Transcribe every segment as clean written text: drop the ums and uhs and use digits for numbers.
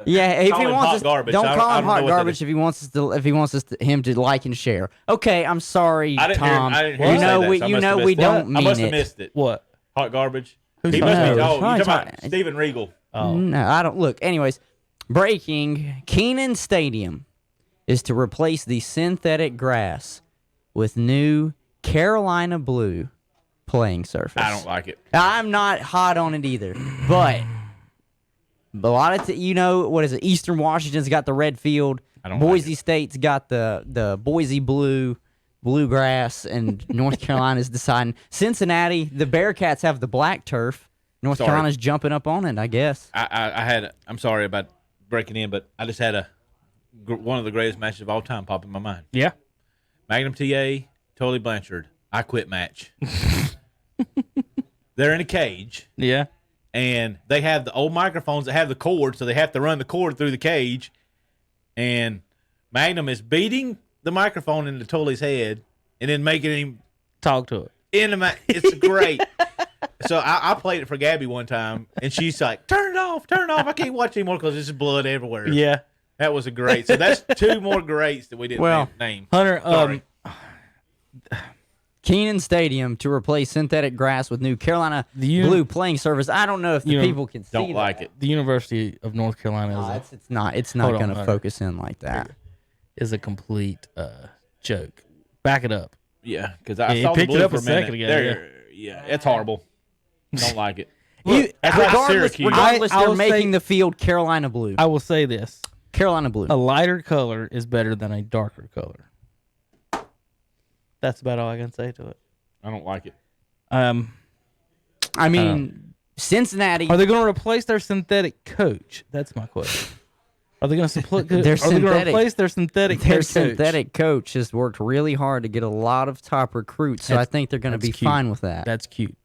Yeah, if call he him wants hot us, garbage. don't call I him don't know hot what that garbage is. if he wants us to, him to like and share. Okay, I'm sorry, I didn't Tom. hear him say that, so I must have we missed it. don't mean I must have it. missed it. What? Hot garbage. Who's He talking must be. about? Oh, you Probably talking about talking- Steven Regal? Oh. No, I don't. Look, anyways, breaking, Kenan Stadium is to replace the synthetic grass with new Carolina blue playing surface. I don't like it. I'm not hot on it either, but a lot of what is it? Eastern Washington's got the red field. I don't Boise like it. State's got the Boise bluegrass, and North Carolina's deciding. Cincinnati, the Bearcats have the black turf. North Sorry. Carolina's jumping up on it, I guess. I'm sorry about breaking in, but I just had one of the greatest matches of all time pop in my mind. Yeah. Magnum TA, Tully Blanchard. I quit match. They're in a cage, Yeah. and they have the old microphones that have the cord, so they have to run the cord through the cage. And Magnum is beating the microphone into Tully's head and then making him Talk to it. in the match. It's great. So I played it for Gabby one time, and she's like, turn it off. I can't watch anymore because there's blood everywhere. Yeah. That was a great. So that's two more greats that we didn't name. Hunter, Sorry. Kenan Stadium to replace synthetic grass with new Carolina blue playing surface. I don't know if the people can see Don't that. like it. the University of North Carolina It's not Hold on, going to Hunter. focus in like that. is a complete joke. Back it up. Yeah, because I Yeah, saw he picked the blue it up for a second minute. ago, Yeah, it's horrible. Don't like it. You- That's like Regardless, Syracuse. regardless I they're will making say- the field Carolina blue. I will say this. Carolina blue. A lighter color is better than a darker color. That's about all I can say to it. I don't like it. I mean, Cincinnati. Are they going to replace their synthetic coach? That's my question. Are they going to synthetic. replace their synthetic Their head coach? synthetic coach has worked really hard to get a lot of top recruits, so I think they're going to be That's cute. fine with that. That's cute.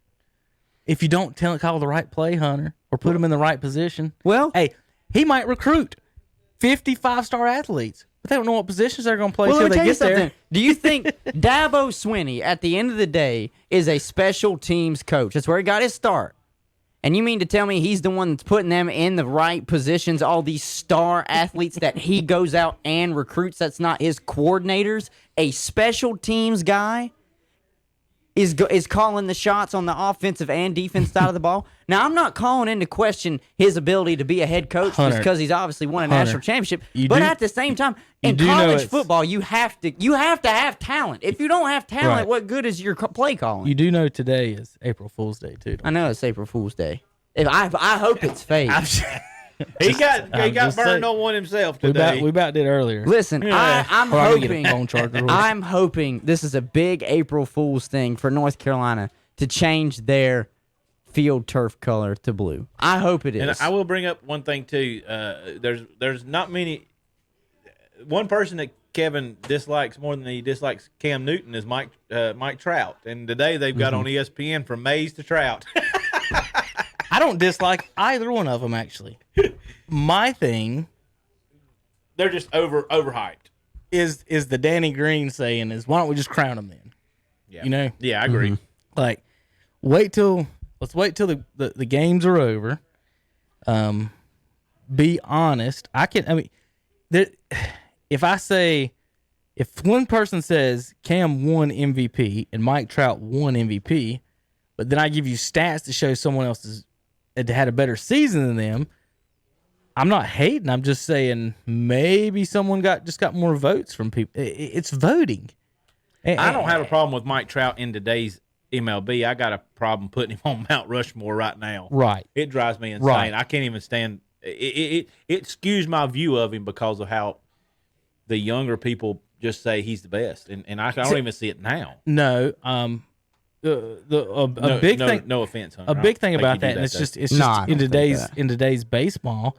If you don't call the right play, Hunter, or put him in the right position, Well- hey, he might recruit 55-star athletes, but they don't know what positions they're going to play Well, until let me they tell you get something. there. Do you think Dabo Swinney, at the end of the day, is a special teams coach? That's where he got his start. And you mean to tell me he's the one that's putting them in the right positions, all these star athletes that he goes out and recruits, that's not his coordinators? A special teams guy is calling the shots on the offensive and defense side of the ball? Now, I'm not calling into question his ability to be a head coach Hunter, just because he's obviously won a Hunter, national championship. you But do- at the same time, in do know college it's- football, you have to have talent. If you don't have talent, Right. what good is your play calling? You do know today is April Fool's Day, too. I know it's April Fool's Day. I hope it's fake. He got just burned saying. on one himself We today. about did earlier. Listen, I'm Hold on, let me get hoping. a phone charger. I'm hoping this is a big April Fool's thing for North Carolina to change their field turf color to blue. I hope it is. And I will bring up one thing too. There's not many. One person that Kevin dislikes more than he dislikes Cam Newton is Mike Trout. And today they've got on ESPN from Mays to Trout. I don't dislike either one of them, actually. My thing They're just overhyped. is the Danny Green saying is, why don't we just crown him then? Yeah. You know? Yeah, I agree. Like, let's wait till the games are over. Be honest. If one person says Cam won MVP and Mike Trout won MVP, but then I give you stats to show someone else had a better season than them, I'm not hating. I'm just saying maybe someone got more votes from people. It's voting. I don't have a problem with Mike Trout in today's MLB. I got a problem putting him on Mount Rushmore right now. Right. It drives me insane. Right. I can't even stand it. It skews my view of him because of how the younger people just say he's the best, and I don't even see it now. No. Big thing. No offense, Hunter. A big thing I don't about think you that, do and it's though. just No, I don't think that. in today's baseball,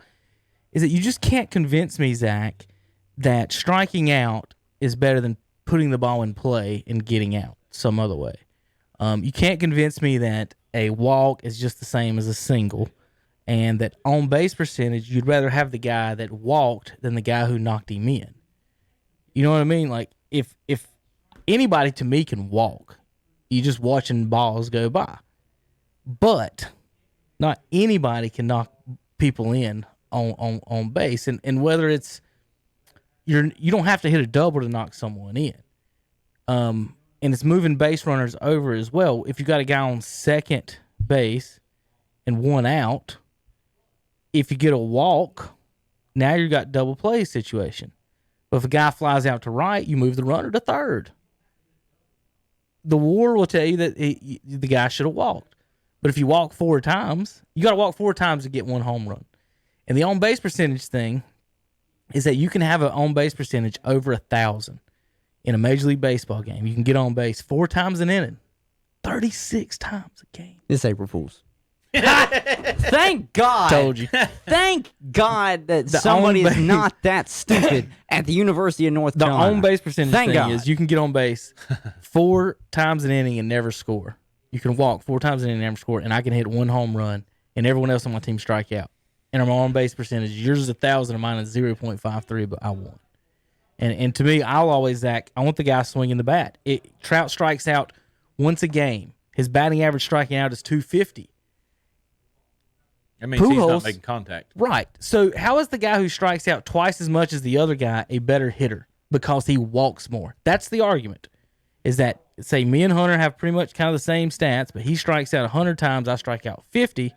is that you just can't convince me, Zach, that striking out is better than putting the ball in play and getting out some other way. You can't convince me that a walk is just the same as a single, and that on base percentage you'd rather have the guy that walked than the guy who knocked him in. You know what I mean? Like if anybody to me can walk, you just watching balls go by. But not anybody can knock people in on base, and whether it's you don't have to hit a double to knock someone in. And it's moving base runners over as well. If you got a guy on second base and one out, if you get a walk, now you got double play situation. But if a guy flies out to right, you move the runner to third. The WAR will tell you that the guy should have walked. But if you walk 4 times, you got to walk 4 times to get 1 home run. And the on-base percentage thing is that you can have an on-base percentage over 1,000 in a Major League Baseball game. You can get on base 4 times an inning, 36 times a game. It's April Fool's. Thank God. Told you. Thank God that somebody is on-base- not that stupid at the University of North The Carolina. on-base percentage Thank thing God. is you can get on base 4 times an inning and never score. You can walk 4 times an inning and never score, and I can hit 1 home run, and everyone else on my team strike out. And my on-base percentage, yours is 1,000 and mine is 0.53, but I won. And to me, I'll always act. I want the guy swinging the bat. Trout strikes out once a game. His batting average striking out is 250. That means he's Pujols- not making contact. Right. So how is the guy who strikes out twice as much as the other guy a better hitter? Because he walks more. That's the argument. Is that, say, me and Hunter have pretty much kind of the same stats, but he strikes out 100 times, I strike out 50.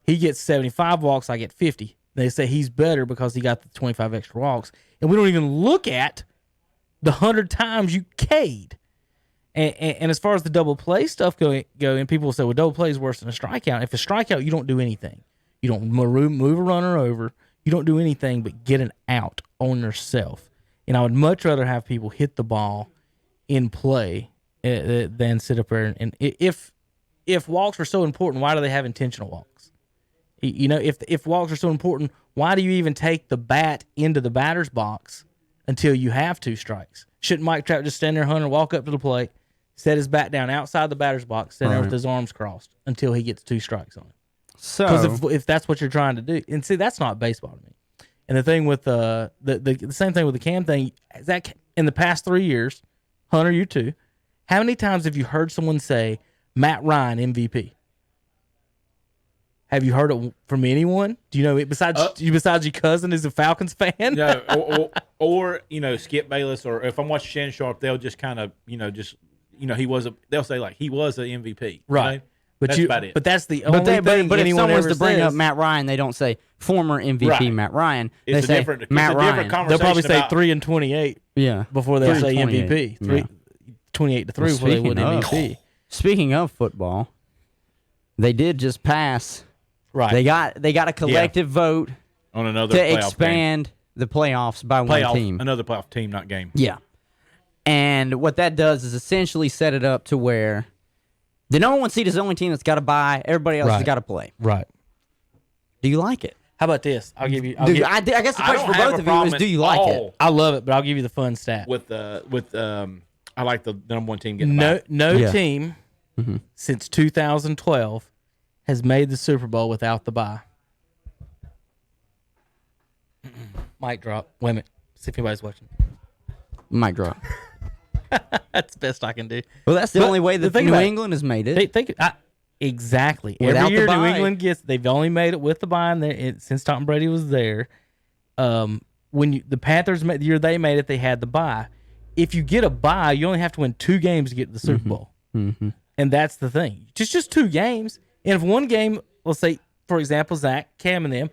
He gets 75 walks, I get 50. They say he's better because he got the 25 extra walks. And we don't even look at the 100 times you K'd. And as far as the double play stuff go, and people will say, well, double play is worse than a strikeout. If a strikeout, you don't do anything. You don't move a runner over. You don't do anything but get an out on yourself. And I would much rather have people hit the ball in play than sit up there. And if walks are so important, why do they have intentional walks? You know, if walks are so important, why do you even take the bat into the batter's box until you have 2 strikes? Shouldn't Mike Trout just stand there, Hunter, walk up to the plate, set his bat down outside the batter's box, stand there with his arms crossed until he gets 2 strikes on him? So, Because if that's what you're trying to do, and see, that's not baseball to me. And the thing with the same thing with the Cam thing, is that in the past 3 years, Hunter, you too, how many times have you heard someone say Matt Ryan MVP? Have you heard it from anyone? Do you know it besides your cousin is a Falcons fan? No, or Skip Bayless, or if I'm watching Shannon Sharp, they'll just kind of they'll say like he was an MVP, Right. You know? But That's about it. But that's the only thing but if anyone someone was ever to bring says. up Matt Ryan, they don't say former MVP Right. Matt Ryan. It's they say it's Matt a Ryan. different They'll conversation. probably say about, 3 and 28 Yeah. before they say 28. MVP. Yeah. 28 to 3 before they win MVP. Speaking of football, they did just pass. Right. They got a collective vote on another to playoff expand the playoffs by game. one Playoff, team. another playoff team, not game. Yeah. And what that does is essentially set it up to where the number 1 seed is the only team that's got to bye. Everybody else has Right. got to play. Right. Do you like it? How about this? I'll give you. I guess the I question don't for have both a of you is, problem do you at like all it? I love it, but I'll give you the fun stat. with I like the number 1 team getting No, back. no Yeah. team since 2012 has made the Super Bowl without the bye. Mic drop. Wait a minute. See if anybody's watching. Mic drop. That's the best I can do. Well, that's the But only way the that thing New about it- England has made it. Exactly. Without Every the year New bye. England gets. They've only made it with the bye, and since Tom Brady was there. When the Panthers made the year they made it, they had the bye. If you get a bye, you only have to win 2 games to get to the Super Bowl, and that's the thing. Just 2 games, and if one game, let's say for example, Zach, Cam, and them,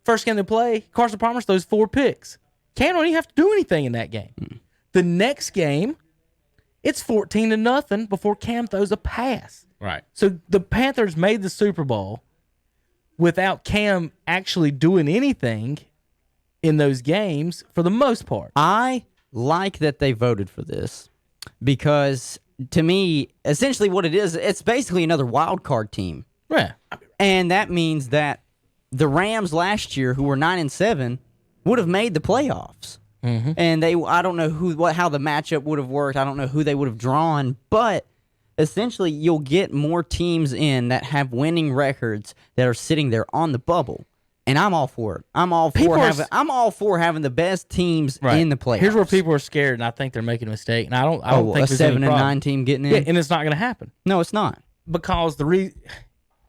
first game they play, Carson Palmer throws 4 picks. Cam don't even have to do anything in that game. The next game, it's 14-0 before Cam throws a pass. Right. So the Panthers made the Super Bowl without Cam actually doing anything in those games for the most part. I like that they voted for this because, to me, essentially what it is, it's basically another wild card team. Yeah. And that means that the Rams last year, who were 9-7, would have made the playoffs. Mm-hmm. And I don't know how the matchup would have worked. I don't know who they would have drawn, but essentially you'll get more teams in that have winning records that are sitting there on the bubble. And I'm all for it. I'm all for having the best teams in the playoffs. Here's where people are scared, and I think they're making a mistake. And I don't think a there's any 7-9 problem. team getting in. Yeah, and it's not going to happen No, it's not. because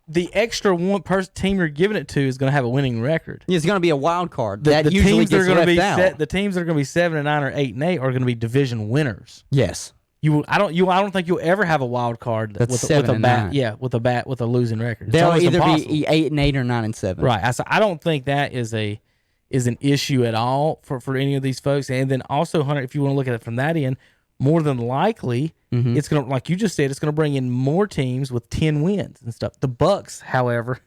the extra one person team you're giving it to is going to have a winning record. It's going to be a wild card. The That usually teams that are gets going to left be out. the teams that are going to be 7-9 or 8-8 are going to be division winners. Yes. I don't think you'll ever have a wild card That's with a 7-9. bat. Yeah, with a losing record. It's They'll almost either impossible. be 8-8 or 9-7. Right. I don't think that is an issue at all for any of these folks. And then also, Hunter, if you want to look at it from that end, more than likely, it's gonna, like you just said, it's gonna bring in more teams with 10 wins and stuff. The Bucks, however,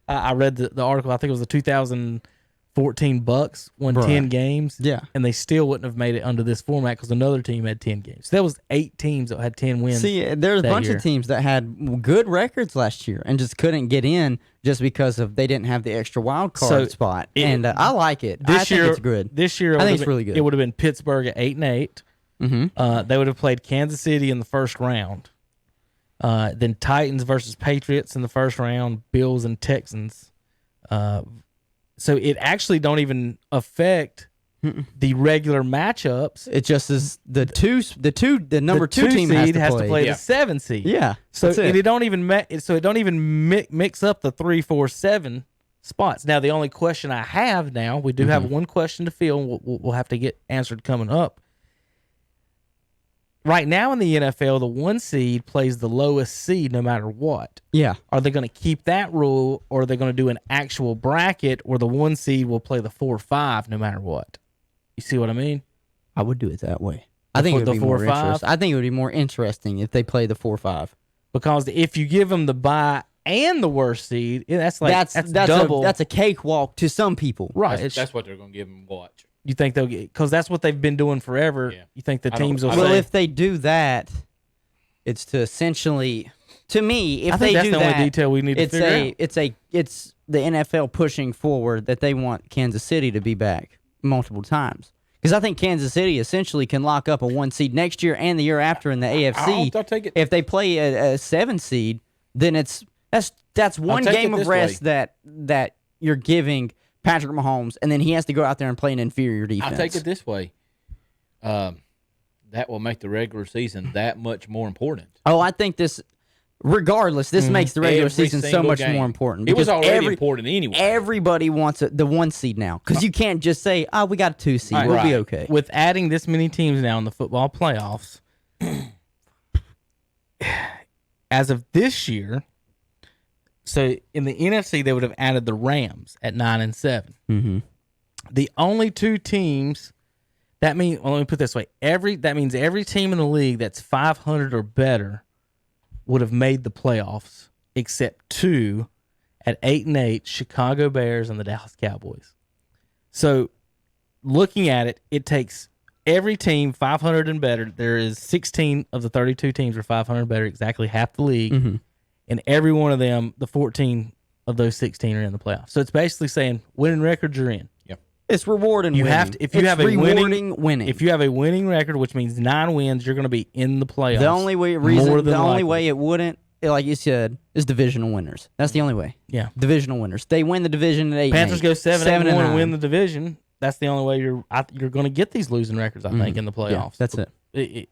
I read the article. I think it was the 2014 Bucks won 10 games. Yeah. And they still wouldn't have made it under this format because another team had 10 games. So that was 8 teams that had 10 wins. See, there's a bunch year. of teams that had good records last year and just couldn't get in just because they didn't have the extra wild card spot. And I like it. I think it's good. This year, I think it's really good. It would have been Pittsburgh at 8-8. They would have played Kansas City in the first round. Then Titans versus Patriots in the first round. Bills and Texans. So it actually don't even affect the regular matchups. It just is the number two team seed has to to play. play the 7 seed. Yeah. So that's it. it don't even mix up the 3, 4, 7 spots. Now the only question I have now, we do have one question to fill. And we'll have to get answered coming up. Right now in the NFL, the 1 seed plays the lowest seed no matter what. Yeah. Are they going to keep that rule, or are they going to do an actual bracket where the 1 seed will play the 4 or 5 no matter what? You see what I mean? I would do it that way. I think it would be more interesting. I think it would be more interesting if they play the 4-5. Because if you give them the bye and the worst seed, that's double. That's a cakewalk to some people. Right. That's what they're going to give them watch. You think they'll get, because that's what they've been doing forever. Yeah. You think the teams will Well, say, if they do that, it's to essentially, to me, if I think they that's do the that, only detail we need to figure out. It's the NFL pushing forward that they want Kansas City to be back multiple times. Because I think Kansas City essentially can lock up a 1 seed next year and the year after in the AFC. I'll take it. If they play a 7 seed, then that's one take game it of this rest way. that you're giving Patrick Mahomes, and then he has to go out there and play an inferior defense. I'll take it this way. That will make the regular season that much more important. Oh, I think this, regardless, this makes the regular Every season so single much game. more important. It was because already important anyway. Everybody wants the 1 seed now because you can't just say, "Oh, we got a 2 seed, we'll be Right. okay." with adding this many teams now in the football playoffs, as of this year, so in the NFC they would have added the Rams at 9 and 7. Mm-hmm. The only 2 teams that mean, well, let me put it this way: that means every team in the league that's 500 or better would have made the playoffs, except 2 at 8 and 8, Chicago Bears and the Dallas Cowboys. So, looking at it, it takes every team 500 and better. There is 16 of the 32 teams are 500 and better, exactly half the league. And every one of them, the 14 of those 16 are in the playoffs. So it's basically saying winning records you're in. Yep. It's rewarding. You winning. have to if you It's have a winning. If you have a winning record, which means 9 wins, you're going to be in the playoffs. The only way it wouldn't, like you said, is divisional winners. That's the only way. Yeah. Divisional winners. They win the division at 8. Panthers go 7 and 1 and 9. win the division. That's the only way you're going to get these losing records. I think in the playoffs. Yeah, that's it.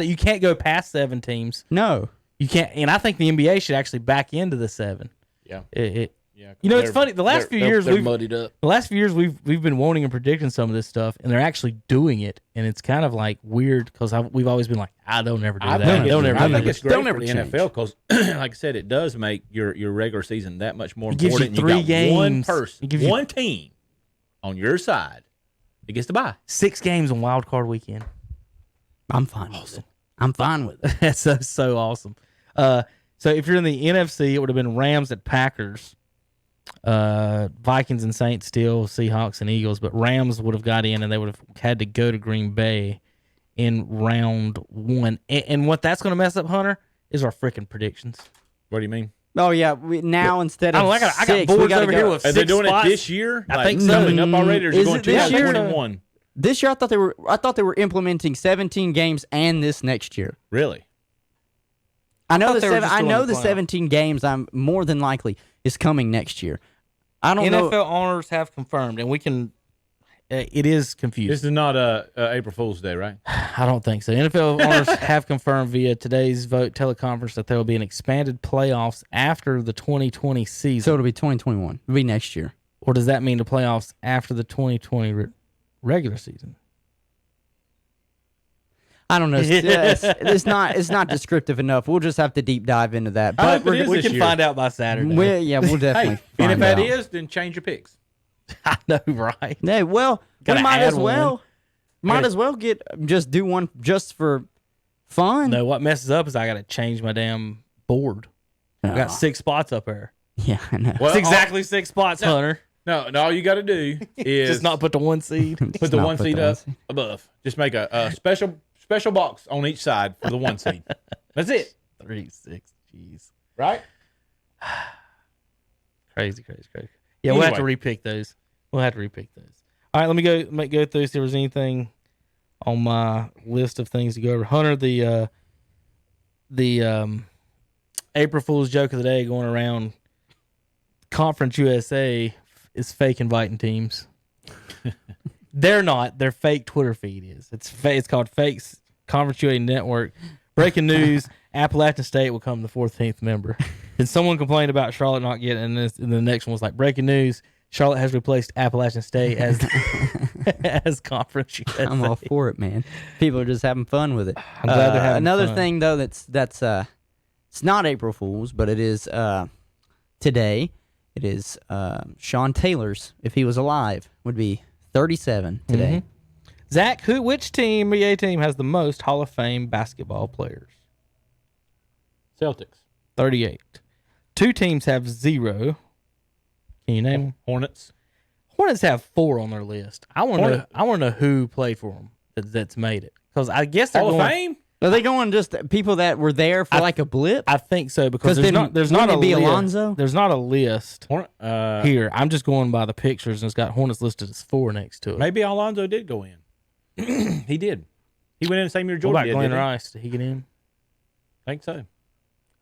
You can't go past 7 teams. No. You can't, and I think the NBA should actually back into the 7. Yeah. Yeah. You know, it's funny. The last few years they're muddied up. The last few years we've been wanting and predicting some of this stuff, and they're actually doing it, and it's kind of like weird because we've always been like, don't ever do that. I think it's great Don't for ever the change. NFL because, like I said, it does make your regular season that much more It gives you important. 3 got games. one person, It gives you one team on your side that gets to buy. 6 games on Wild Card Weekend. I'm fine with it. I'm fine with it. That's so awesome. So if you're in the NFC, it would have been Rams at Packers, Vikings and Saints still, Seahawks and Eagles, but Rams would have got in and they would have had to go to Green Bay in round 1. And what that's going to mess up, Hunter, is our freaking predictions. What do you mean? Oh yeah, now instead of I got 6, boards we gotta over go. here with Are they 6 doing spots. it this year? I Like, think so. coming up already, or is it Is going it this year? 2021? This year, I thought they were implementing 17 games and this next year. Really? I know thought they were just I doing know the the playoff. 17 games. I'm more than likely is coming next year. I don't NFL know. owners have confirmed, and we can it is confusing. This is not April Fool's Day, right? I don't think so. NFL owners have confirmed via today's vote teleconference that there will be an expanded playoffs after the 2020 season. So it'll be 2021. It'll be next year. Or does that mean the playoffs after the 2020 regular season? I don't know. It's not descriptive enough. We'll just have to deep dive into that. But hope it is We this can year. find out by Saturday. we'll definitely Hey, and if find that out. is, then change your picks. I know, right? Yeah, well, we Gotta might add as well. one. Might as well do one just for fun. No, what messes up is I got to change my damn board. I got 6 spots up there. Yeah, I know. Well, It's exactly 6 spots, Hunter. No, all you got to do is Just not put the 1 seed. put the not one put seed the one up seed. above. Just make a special box on each side for the 1 seed. That's it, 3, 6. Jeez. right? Crazy. Yeah, we'll have to Anyway. repick those. All right, let me go through see if there was anything on my list of things to go over. Hunter, the April Fool's joke of the day going around. Conference USA is fake inviting teams. They're not. Their fake Twitter feed is. It's called Fakes Conference USA Network. Breaking news: Appalachian State will become the 14th member. And someone complained about Charlotte not getting this, and the next one was like, breaking news: Charlotte has replaced Appalachian State as as Conference USA. I'm all for it, man. People are just having fun with it. I'm glad they're having another fun. thing though that's it's not April Fool's, but it is today. It is Sean Taylor's, if he was alive, would be 37 today. Zach, which team, NBA team, has the most Hall of Fame basketball players? Celtics, 38. 2 teams have 0. Can you name them? Hornets. Hornets have 4 on their list. I want to know who played for them that's made it, because I guess they're Hall of going. Fame. Are they going just people that were there for like a blip? I think so, because 'Cause there's then not wouldn't a it be list. Alonzo? There's not a list Hornet, here. I'm just going by the pictures, and it's got Hornets listed as 4 next to it. maybe Alonzo did go in. He did. He went in the same year What Jordan about did. Glenn didn't he? Rice? Did he get in? I think so.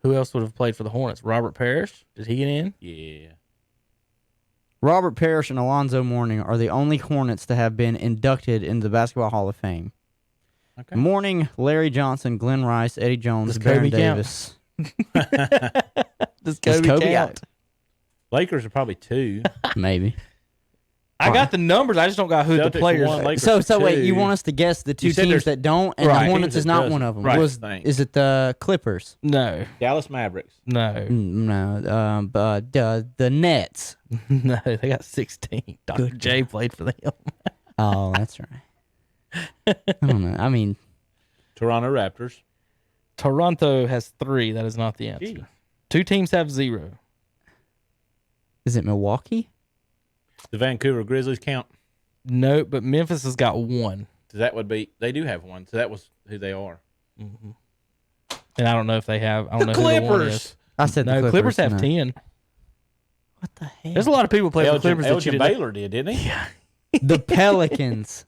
Who else would have played for the Hornets? Robert Parrish? Did he get in? Yeah. Robert Parrish and Alonzo Mourning are the only Hornets to have been inducted into the Basketball Hall of Fame. Okay. Mourning, Larry Johnson, Glenn Rice, Eddie Jones, Does Baron Kobe count? Davis. Does Does Kobe count? out? Lakers are probably 2. Maybe. I got the numbers. I just don't got who Celtics the players. won, Lakers So are wait, you 2. want us to guess the 2 You said teams there's- that don't, and Right. the Hornets Teams is that not doesn't. one of them. Right. Was Thanks. is it the Clippers? No, Dallas Mavericks. no, No, the Nets. no. They got 16. Dr. J played for them. Oh, that's right. I don't know. I mean, Toronto Raptors. Toronto has 3. That is not the answer. Gee. 2 teams have 0. is it Milwaukee? The Vancouver Grizzlies count. No, but Memphis has got 1. So that would be. They do have one. So that was who they are. And I don't know if they have. I don't The know who the one Clippers. is. I said No, the Clippers have no. 10. What the hell? There's a lot of people playing for the Elgin, Clippers that you Elgin didn't. Baylor did, didn't he? Yeah. The Pelicans.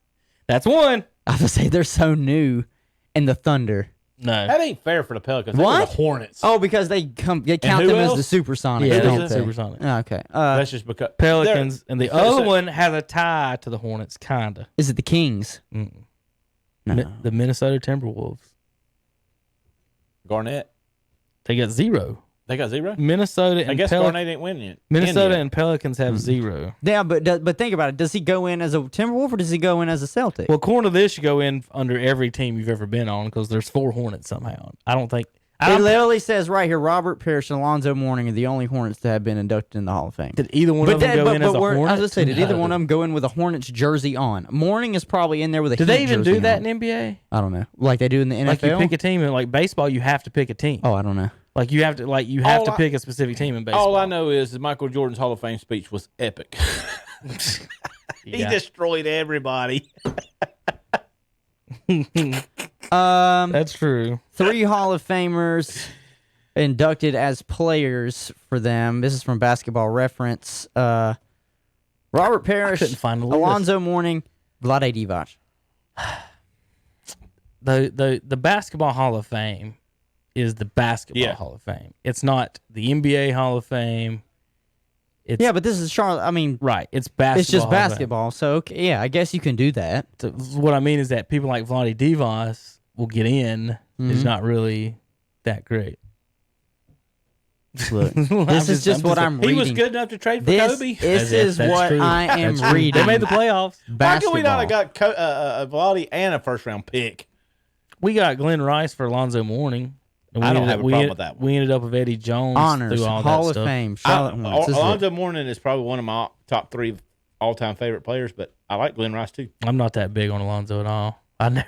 That's 1. I was gonna say they're so new, and the Thunder. No. That ain't fair for the Pelicans. They were What? the Hornets. Oh, because they count who them as else? the Supersonics. Yeah, don't that's they? Supersonic. Oh, okay. That's just because Pelicans, and the so- other so- one has a tie to the Hornets, kinda. Is it the Kings? Mm-mm. No. The Minnesota Timberwolves. Garnett. They got 0. They got 0. Minnesota I and guess Garnett ain't winning yet. Minnesota yet. and Pelicans have 0. Yeah, but think about it. Does he go in as a Timberwolf or does he go in as a Celtic? Well, according to this, you go in under every team you've ever been on because there's 4 Hornets somehow. I don't think. I it don't, literally says right here: Robert Parrish and Alonzo Mourning are the only Hornets to have been inducted in the Hall of Fame. did either one of them go in as a I Hornet? was just say, did either No. one of them go in with a Hornets jersey on? Mourning is probably in there with a. Do they Heat even jersey do that on. in NBA? I don't know, like they do in the NFL. Like you pick a team, and like baseball, you have to pick a team. Oh, I don't know. Like you have to, All I- pick a specific team in baseball. All I know is that Michael Jordan's Hall of Fame speech was epic. He Yeah. destroyed everybody. That's true. 3 Hall of Famers inducted as players for them. This is from Basketball Reference. Robert Parrish, couldn't find the list. Alonzo Mourning, Vlade Divac. The Basketball Hall of Fame is the Basketball Yeah. Hall of Fame. It's not the NBA Hall of Fame. It's, Yeah, but this is Charlotte. I mean, right. It's basketball. it's just basketball. So, okay, yeah, I guess you can do that. So what I mean is that people like Vlade Divac will get in. It's not really that great. Look, this is just what I'm reading. He was good enough to trade for This, Kobe. this is That's what true. I am That's true. reading. They made the playoffs. Why could we not Basketball. have got Vlade and a first round pick? We got Glenn Rice for Alonzo Mourning. And I don't ended have up- a we problem en- with that one. We ended up with Eddie Jones Honors, through all Hall that of stuff. Fame, Charlotte Hornets. This is it. Alonzo Mourning is probably one of my top 3 all time favorite players, but I like Glenn Rice too. I'm not that big on Alonzo at all. I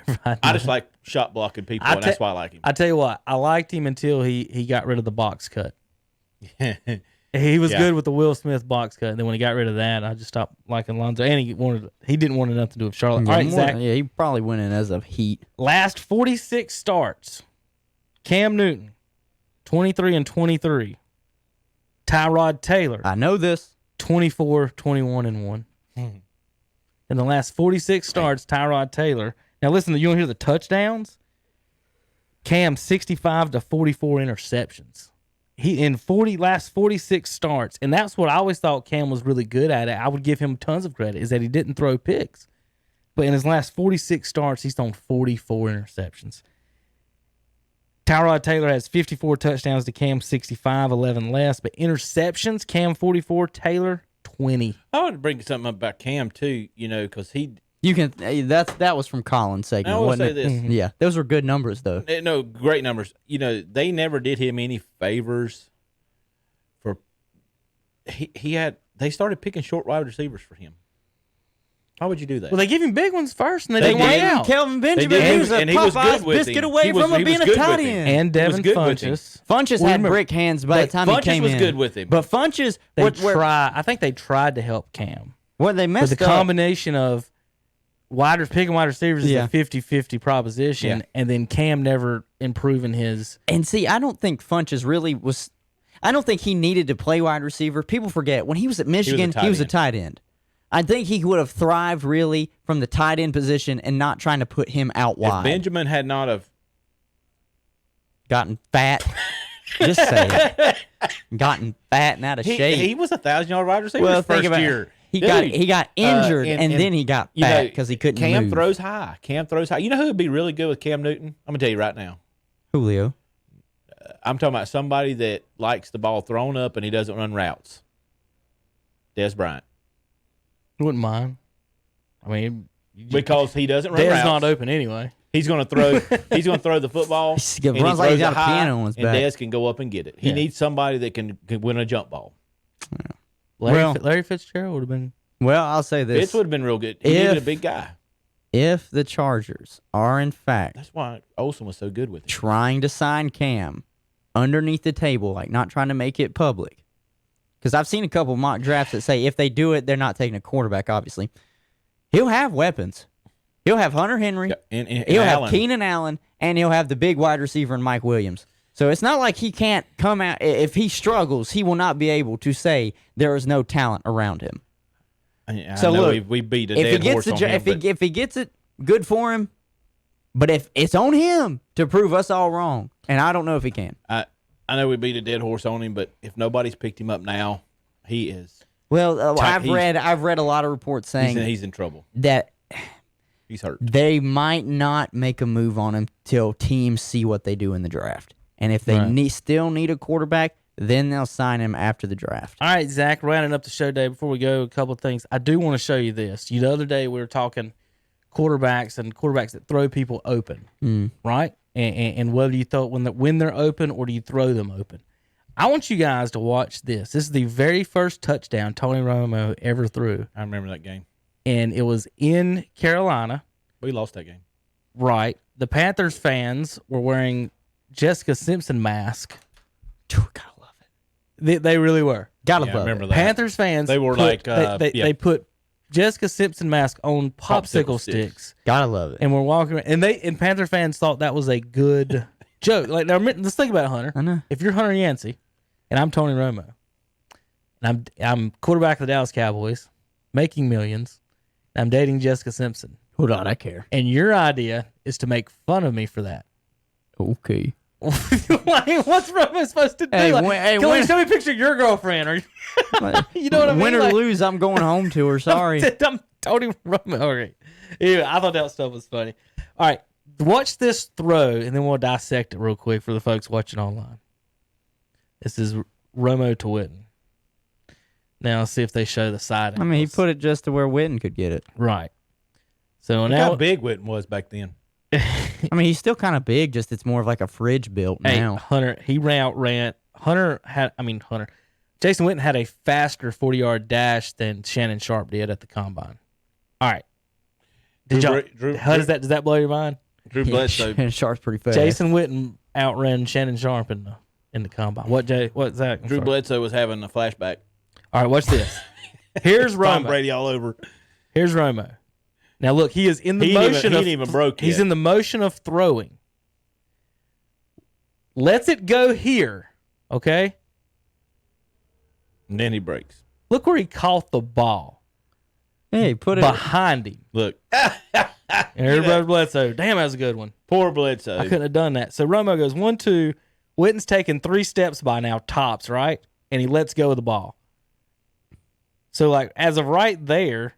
just like shot blocking people, and that's why I like him. I tell you what, I liked him until he got rid of the box cut. He was Yeah. good with the Will Smith box cut, and then when he got rid of that, I just stopped liking Alonzo. And he didn't want nothing to do with Charlotte. All right, Zach. Yeah, he probably went in as a Heat. Last 46 starts. Cam Newton, 23-23. Tyrod Taylor, I know this. 24-21-1. In the last 46 starts, Tyrod Taylor. Now listen, you want to hear the touchdowns? Cam 65 to 44 interceptions. He in last 46 starts, and that's what I always thought Cam was really good at. I would give him tons of credit is that he didn't throw picks. But in his last 46 starts, he's thrown 44 interceptions. Tyrod Taylor has 54 touchdowns to Cam 65, 11 less. But interceptions, Cam 44, Taylor 20. I want to bring something up about Cam too, because he. You can. That was from Colin's segment. I will wasn't say it? this. Yeah, those were good numbers though. No, great numbers. They never did him any favors. They started picking short wide receivers for him. How would you do that? Well, they give him big ones first, and they They didn't work did. out. Kelvin Benjamin, did. he was a And he was Popeye's good with biscuit him. away He was- from he being was a good tight with him. end. And was Devin good with him. Funchess. Funchess Well, had remember, brick hands by the time he Funchess came was in. good with him. But Funchess, They where I think they tried to help Cam. they But messed the up. combination of picking wide receivers Yeah. is a 50-50 proposition, Yeah. and then Cam never improving his. And see, I don't think Funchess really was. I don't think he needed to play wide receiver. People forget when he was at Michigan, he was a tight end. I think he would have thrived really from the tight end position and not trying to put him out If wide. Benjamin had not have Gotten fat. Just say it. Gotten fat and out of shape. he was 1,000-yard wide receiver well, his think first about year. He Dude, got injured and then he got fat because he couldn't Cam move. throws high. Cam throws high. You know who would be really good with Cam Newton? I'm gonna tell you right now. Julio. I'm talking about somebody that likes the ball thrown up and he doesn't run routes. Des Bryant, Wouldn't mind. I mean, because he doesn't run Dez routes. not open anyway. He's gonna throw. He's gonna throw the football. He and runs like he's throws got it a high, piano on his and back. Dez can go up and get it. He Yeah. needs somebody that can win a jump ball. Larry Fitzgerald would have been. Well, I'll say this. Fitz would have been real good. He needed a big guy. If the Chargers are in fact That's why Olsen was so good with him. trying to sign Cam underneath the table, like not trying to make it public, because I've seen a couple mock drafts that say if they do it, they're not taking a quarterback, obviously. He'll have weapons. He'll have Hunter Henry. Yeah, and He'll Allen. have Keenan Allen, and he'll have the big wide receiver in Mike Williams. So it's not like he can't come out. If he struggles, he will not be able to say there is no talent around him. I So know look, we beat a If he dead gets horse the on jo- him, but if he gets it, good for him. But if it's on him to prove us all wrong, and I don't know if he can. I know we beat a dead horse on him, but if nobody's picked him up now, he is. Well, I've he's- read a lot of reports saying He's in trouble. that He's hurt. they might not make a move on him till teams see what they do in the draft, and if they Right. still need a quarterback, then they'll sign him after the draft. All right, Zach, rounding up the show day. Before we go, a couple of things. I do want to show you this. The other day we were talking quarterbacks and quarterbacks that throw people open, right? And whether you throw it when they're open or do you throw them open. I want you guys to watch this. This is the very first touchdown Tony Romo ever threw, I remember that game. and it was in Carolina, We lost that game. right? The Panthers fans were wearing Jessica Simpson mask. Gotta love it. They really were. Gotta Yeah, I love remember it. that. Panthers fans, They were put- like, they put Jessica Simpson mask on popsicle sticks. Gotta love it. And we're walking around, and Panther fans thought that was a good joke. Like, now, let's think about it, Hunter. I know. If you're Hunter Yancey, and I'm Tony Romo, and I'm quarterback of the Dallas Cowboys, making millions, and I'm dating Jessica Simpson, Hold on, I care. and your idea is to make fun of me for that. Okay. Like, what's Romo supposed to do? Hey, Like, show me a picture of your girlfriend. Or you know what I mean? Win or Like, lose, I'm going home to her. Sorry. I'm Tony Romo. All right. Yeah, I thought that stuff was funny. All right. Watch this throw, and then we'll dissect it real quick for the folks watching online. This is Romo to Witten. Now, let's see if they show the side. I mean, he put it just to where Witten could get it. Right. So Look now, how big Witten was back then. I mean, he's still kind of big, just it's more of like a fridge built now. Hunter, he outran. Hunter. Jason Witten had a faster 40-yard dash than Shannon Sharp did at the combine. All right. Does that blow your mind? Drew Bledsoe. And Sharp's pretty fast. Jason Witten outran Shannon Sharp in the combine. What Zach? Drew Bledsoe was having a flashback. All right, watch this. Here's Tom Romo. Brady all over. Here's Romo. Now look, he is in the motion. He ain't even broke yet. He's in the motion of throwing. Lets it go here, okay? And then he breaks. Look where he caught the ball. Hey, put it behind him. Look. And everybody Bledsoe. Damn, that was a good one. Poor Bledsoe. I couldn't have done that. So Romo goes 1-2. Witten's taken 3 steps by now, tops, right? And he lets go of the ball. So, like, as of right there,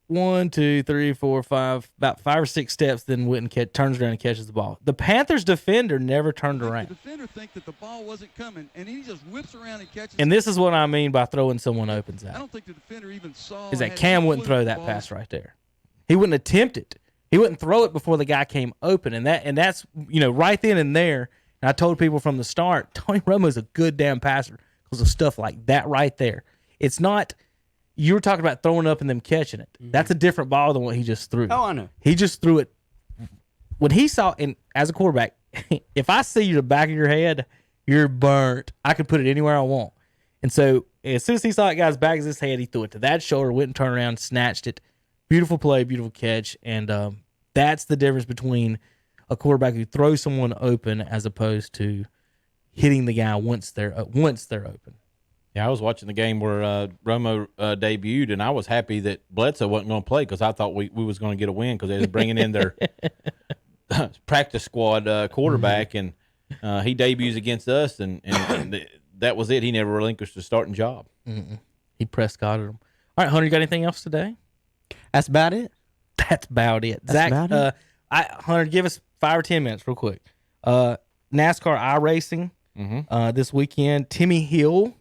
1, 2, 3, 4, 5, about 5 or 6 steps, then Witten turns around and catches the ball. The Panthers defender never turned around. The defender think that the ball wasn't coming, and he just whips around and catches. And this is what I mean by throwing someone open, Zach. I don't think the defender even saw. Is that Cam wouldn't throw that pass right there. He wouldn't attempt it. He wouldn't throw it before the guy came open, and that's right then and there. And I told people from the start, Tony Romo's a good damn passer because of stuff like that right there. It's not. You were talking about throwing up and them catching it. Mm-hmm. That's a different ball than what he just threw. Oh, I know. He just threw it. When he saw, and as a quarterback, if I see you the back of your head, you're burnt. I can put it anywhere I want. And so as soon as he saw that guy's back of his head, he threw it to that shoulder, went and turned around, snatched it. Beautiful play, beautiful catch. And that's the difference between a quarterback who throws someone open as opposed to hitting the guy once they're open. Yeah, I was watching the game where Romo debuted, and I was happy that Bledsoe wasn't going to play because I thought we was going to get a win because they was bringing in their practice squad quarterback, and he debuts against us, and that was it. He never relinquished the starting job. Mm-mm. He Prescotted him. All right, Hunter, you got anything else today? That's about it. That's about it. That's Zach, about it. Hunter, give us 5 or 10 minutes real quick. NASCAR iRacing this weekend. Timmy Hill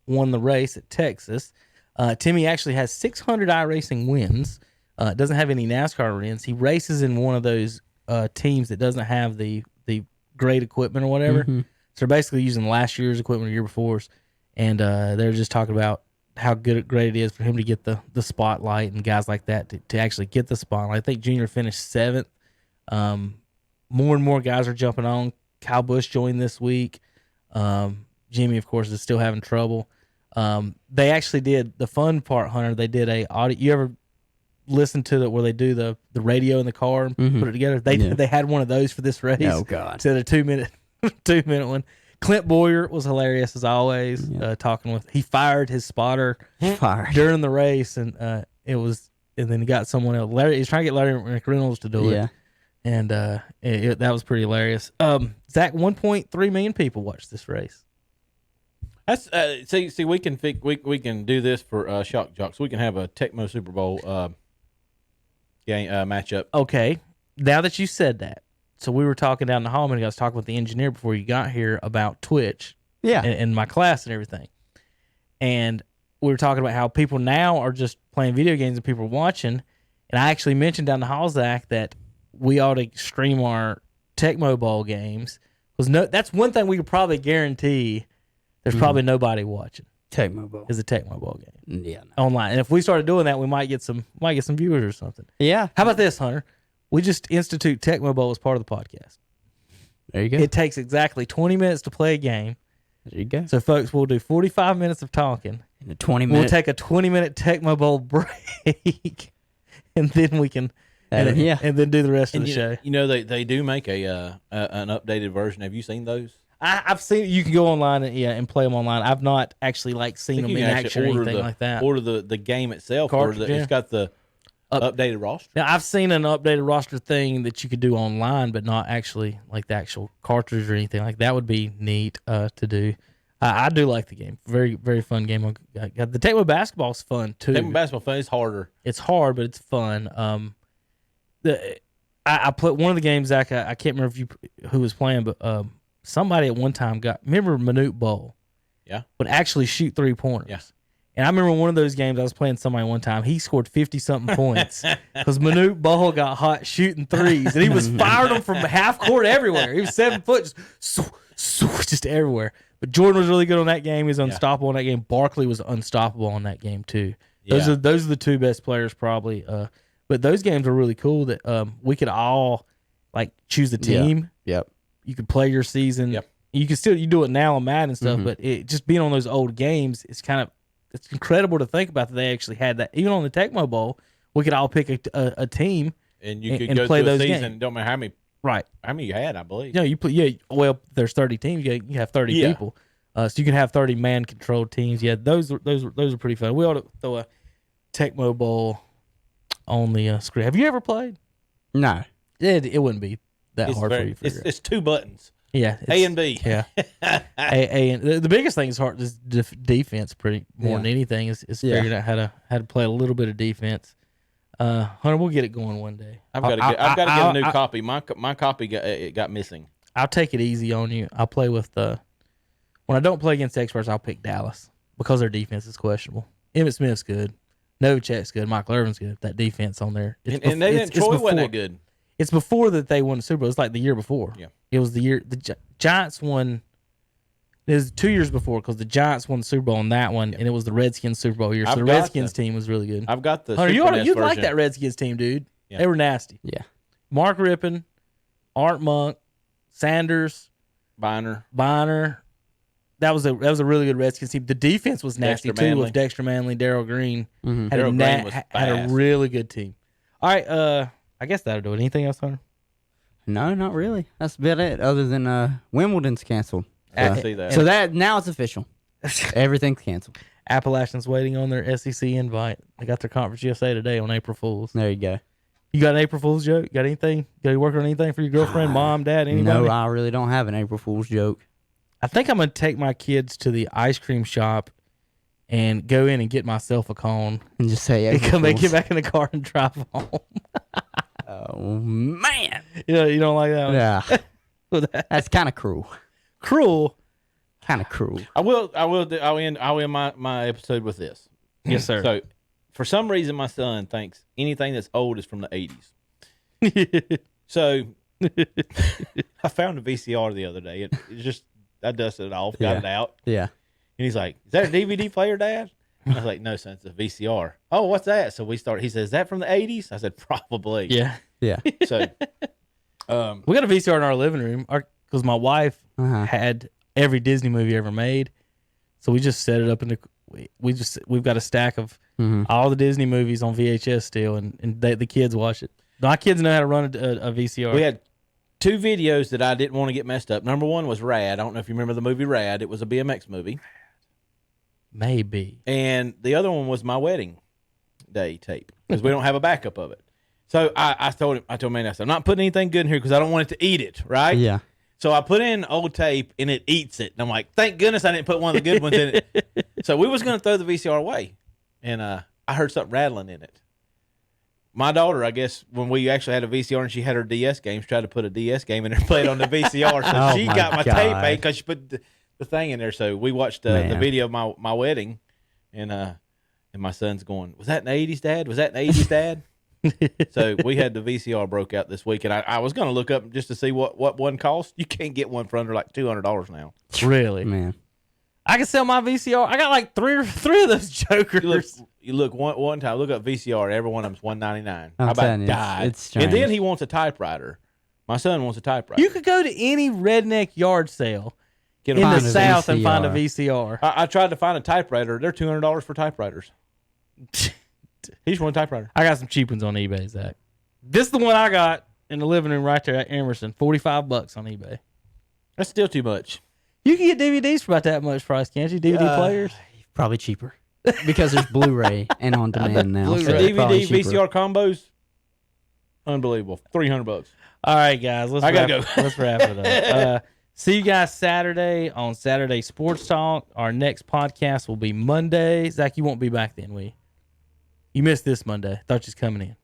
won the race at Texas. Timmy actually has 600 iRacing wins. Doesn't have any NASCAR wins. He races in one of those teams that doesn't have the great equipment or whatever. Mm-hmm. So they're basically using last year's equipment or year before's. And they're just talking about how great it is for him to get the spotlight and guys like that to actually get the spotlight. I think Junior finished 7th. More and more guys are jumping on. Kyle Busch joined this week. Jimmy, of course, is still having trouble. They actually did the fun part, Hunter. They did a audio. You ever listen to it where they do the radio in the car and put it together? They had one of those for this race. Oh God! Instead of 2-minute one. Clint Boyer was hilarious as always. Talking with he fired his spotter during the race, and and then he got someone else. He's trying to get Larry McReynolds to do it. And that was pretty hilarious. Zach, 1.3 million people watched this race. That's see we can do this for Shock Jocks. We can have a Tecmo Super Bowl game matchup. Okay, now that you said that, so we were talking down the hall, and I was talking with the engineer before you got here about Twitch, and my class and everything, and we were talking about how people now are just playing video games and people are watching, and I actually mentioned down the hall, Zach, that we ought to stream our Tecmo Bowl games because that's one thing we could probably guarantee. There's probably nobody watching. Tecmo Bowl is a Tecmo Bowl game. Yeah, online. And if we started doing that, we might get some viewers or something. Yeah. How about this, Hunter? We just institute Tecmo Bowl as part of the podcast. There you go. It takes exactly 20 minutes to play a game. There you go. So, folks, we'll do 45 minutes of talking. In a 20-minute. We'll take a 20-minute Tecmo Bowl break, and then we can. And then do the rest of the show. You know they do make an updated version. Have you seen those? I've seen. You can go online and play them online. I've not actually seen them in action or anything like that. Order the game itself. Cartridge, It's got the Updated roster. Now I've seen an updated roster thing that you could do online, but not actually like the actual cartridge or anything like that. Would be neat to do. I do like the game. Very, very fun game. The Tecmo basketball is fun too. Tecmo basketball fun is harder. It's hard, but it's fun. I played one of the games, Zach. I can't remember who was playing, but somebody at one time remember Manute Bowl? Yeah. Would actually shoot 3-pointers. Yeah. And I remember one of those games I was playing somebody one time. He scored 50-something points because Manute Bowl got hot shooting threes, and he was firing them from half court everywhere. He was 7 foot, just everywhere. But Jordan was really good on that game. He was unstoppable on that game. Barkley was unstoppable on that game too. Those are the two best players probably. But those games are really cool that we could all like choose a team. Yep. You could play your season. Yep. You do it now on Madden and stuff, but it just being on those old games, it's incredible to think about that they actually had that. Even on the Tecmo Bowl, we could all pick a team and you could and go play through a those season. games. Don't matter how many you had, I believe. Yeah, you play. Yeah, well, there's 30 teams. You have 30 people, so you can have 30 man controlled teams. Yeah, those are pretty fun. We ought to throw a Tecmo Bowl on the screen. Have you ever played? No. It wouldn't be that hard for you. To figure out. It's 2 buttons. Yeah, A and B. Yeah, A and the biggest thing is hard is defense. More than anything is figuring out how to play a little bit of defense. Hunter, we'll get it going one day. I've got to get a new copy. My copy got missing. I'll take it easy on you. I'll play with when I don't play against experts, I'll pick Dallas because their defense is questionable. Emmitt Smith's good, Novacek's good, Michael Irvin's good. That defense on there, Troy wasn't that good. It's before that they won the Super Bowl. It's like the year before. Yeah. It was the year the Giants won. It was 2 years before because the Giants won the Super Bowl in that one, and it was the Redskins Super Bowl year. So the Redskins team was really good. I've got the Hunter, Super NES you'd version. like that Redskins team, dude. Yeah. They were nasty. Yeah. Mark Rippon, Art Monk, Sanders, Biner. That was a really good Redskins team. The defense was nasty Dexter too Manley. with Dexter Manley, Darryl Green. Mm-hmm. Had, Darryl Green was had fast. a really good team. All right, I guess that'll do it. Anything else, Hunter? No, not really. That's about it. Other than Wimbledon's canceled. I see that. So that now it's official. Everything's canceled. Appalachian's waiting on their SEC invite. They got their Conference USA today on April Fools. There you go. You got an April Fool's joke? Got anything? Got to work on anything for your girlfriend, mom, dad, anybody? No, I really don't have an April Fool's joke. I think I'm going to take my kids to the ice cream shop and go in and get myself a cone. And just say And April come back, Fool's. get back in the car and drive home. Oh, man. You don't like that one? Yeah. That's kind of cruel. Cruel. Kind of cruel. I'll end my episode with this. Yes, sir. So, for some reason, my son thinks anything that's old is from the 80s. So, I found a VCR the other day. It's just, I dusted it off, got it out. Yeah. And he's like, "Is that a DVD player, Dad?" I was like, "No, son, it's a VCR." "Oh, what's that?" So he says, "Is that from the 80s?" I said, "Probably." Yeah. Yeah. So, We got a VCR in our living room because my wife had every Disney movie ever made. So we just set it up in the. We've got a stack of all the Disney movies on VHS still, and the kids watch it. My kids know how to run a VCR. we had 2 videos that I didn't want to get messed up. Number 1 was Rad. I don't know if you remember the movie Rad. It was a BMX movie. Maybe. And the other one was my wedding day tape because we don't have a backup of it. So I told Manny, I said, "I'm not putting anything good in here because I don't want it to eat it, right?" Yeah. So I put in old tape and it eats it. And I'm like, thank goodness I didn't put one of the good ones in it. So we was going to throw the VCR away. And I heard something rattling in it. My daughter, I guess, when we actually had a VCR and she had her DS games, tried to put a DS game in there and play it on the VCR. So Oh she my got my God. tape back because she put the thing in there. So we watched the video of my wedding. And my son's going, "Was that in the 80s, Dad? Was that in the 80s, Dad?" So we had the VCR broke out this week, and I was going to look up just to see what one cost. You can't get one for under like $200 now. Really? Man. I can sell my VCR. I got like three of those jokers. You look one time. Look up VCR. Every one of them's $199. I'm How telling about you, died? it's strange. And then he wants a typewriter. My son wants a typewriter. You could go to any redneck yard sale Get in him the Find a South and find a VCR. VCR. I tried to find a typewriter. They're $200 for typewriters. He just want a typewriter. I got some cheap ones on eBay, Zach. This is the one I got in the living room right there at Emerson. $45 on eBay. That's still too much. You can get DVDs for about that much price, can't you? DVD players. Probably cheaper. because there's Blu-ray and on demand now. The So it's probably DVD cheaper. VCR combos, unbelievable. $300. All right, guys. I gotta go. Let's wrap it up. See you guys Saturday on Saturday Sports Talk. Our next podcast will be Monday. Zach, you won't be back then, will you? You missed this Monday. Thought you was coming in.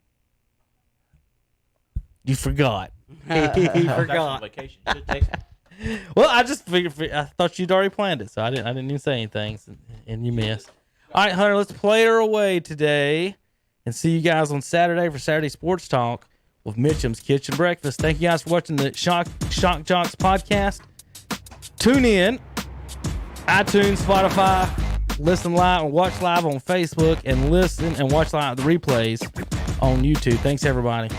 You forgot. He forgot. Vacation. Should text me. Well, I just figured. I thought you'd already planned it, so I didn't even say anything, and you missed. All right, Hunter, let's play her away today, and see you guys on Saturday for Saturday Sports Talk with Mitchum's Kitchen Breakfast. Thank you guys for watching the Shock Joxx podcast. Tune in, iTunes, Spotify, listen live and watch live on Facebook, and listen and watch live the replays on YouTube. Thanks, everybody.